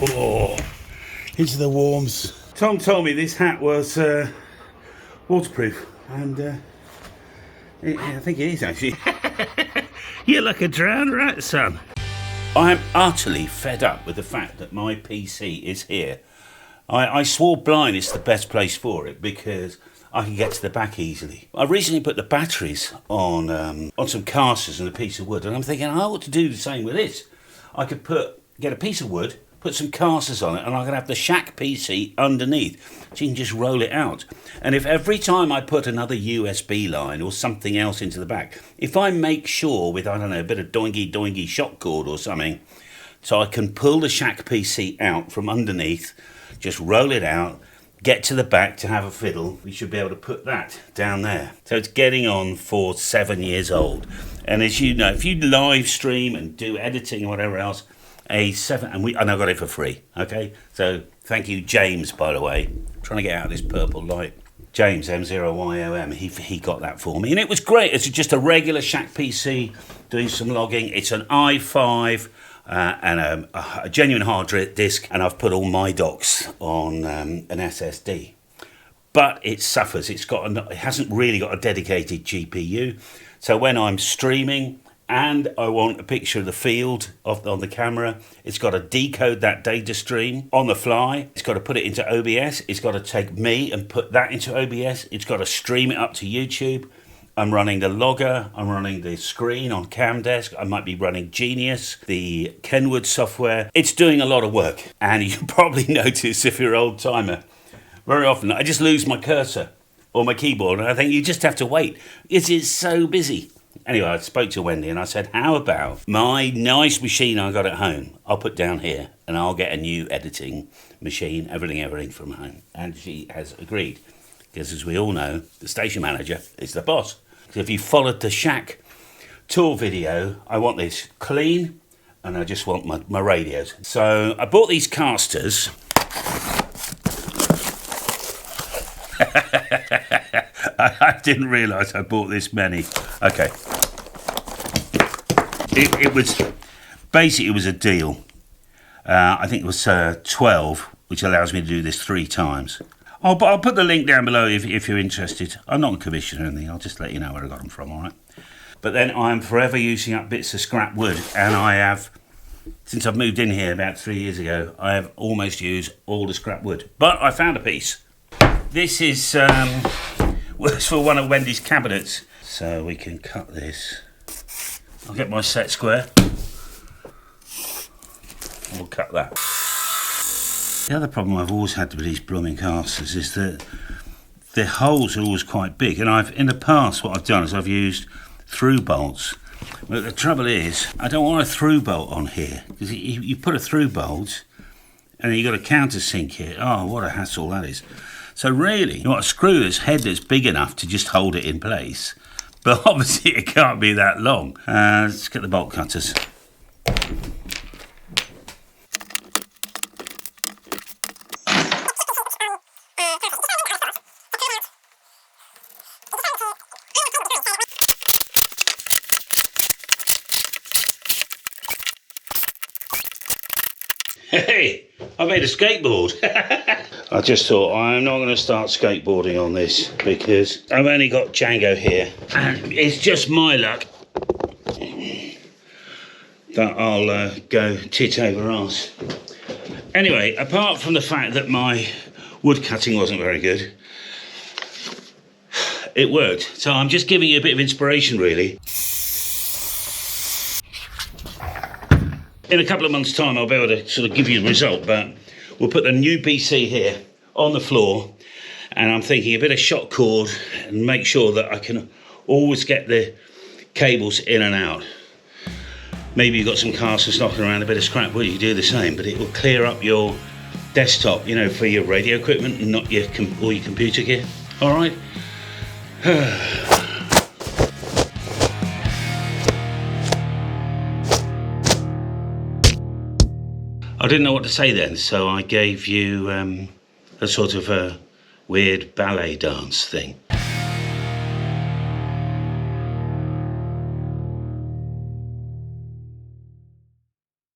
Oh, into the warms. Tom told me this hat was waterproof, and I think it is actually. You're like a drowned rat, son. I'm utterly fed up with the fact that my PC is here. I swore blind it's the best place for it because I can get to the back easily. I recently put the batteries on some casters and a piece of wood, and I'm thinking I ought to do the same with this. I could get a piece of wood, put some casters on it, and I could have the Shack PC underneath, so you can just roll it out. And if every time I put another USB line or something else into the back, if I make sure with, I don't know, a bit of doingy shock cord or something, so I can pull the Shack PC out from underneath, just roll it out, get to the back to have a fiddle, we should be able to put that down there. So it's getting on for 7 years old. And as you know, if you live stream and do editing or whatever else, and I got it for free, okay? So thank you, James, by the way. I'm trying to get out of this purple light. James, M0YOM, he got that for me. And it was great. It's just a regular Shack PC doing some logging. It's an i5 and a genuine hard disk, and I've put all my docs on an SSD. But it suffers. It hasn't really got a dedicated GPU. So when I'm streaming and I want a picture of the field on the camera, it's got to decode that data stream on the fly. It's got to put it into OBS. It's got to take me and put that into OBS. It's got to stream it up to YouTube. I'm running the logger. I'm running the screen on CamDesk. I might be running Genius, the Kenwood software. It's doing a lot of work. And you probably notice, if you're an old timer, very often I just lose my cursor or my keyboard, and I think you just have to wait. It is so busy. Anyway, I spoke to Wendy and I said, how about my nice machine I got at home, I'll put down here and I'll get a new editing machine, everything from home. And she has agreed, because as we all know, the station manager is the boss. So if you followed the Shack tour video, I want this clean and I just want my radios. So I bought these casters. I didn't realise I bought this many. Okay. It was a deal. I think it was 12, which allows me to do this 3 times. I'll put the link down below if you're interested. I'm not on commission or anything. I'll just let you know where I got them from, all right? But then I'm forever using up bits of scrap wood, and I have, since I've moved in here about 3 years ago, I have almost used all the scrap wood. But I found a piece. This is works for one of Wendy's cabinets. So we can cut this. I'll get my set square. We'll cut that. The other problem I've always had with these blooming casters is that the holes are always quite big. And in the past, what I've done is I've used through bolts. But the trouble is, I don't want a through bolt on here, because you put a through bolt and then you've got a countersink here. Oh, what a hassle that is. So really, you want a screw that's big enough to just hold it in place. But obviously it can't be that long. Let's get the bolt cutters. Hey, I made a skateboard. I just thought I'm not going to start skateboarding on this because I've only got Django here, and it's just my luck that I'll go tit over arse. Anyway, apart from the fact that my wood cutting wasn't very good, it worked. So I'm just giving you a bit of inspiration, really. In a couple of months' time, I'll be able to sort of give you the result, but we'll put the new PC here on the floor, and I'm thinking a bit of shot cord and make sure that I can always get the cables in and out. Maybe you've got some casters knocking around, a bit of scrap wood, you do the same, but it will clear up your desktop, you know, for your radio equipment and not all your computer gear. All right? I didn't know what to say then, so I gave you a sort of a weird ballet dance thing.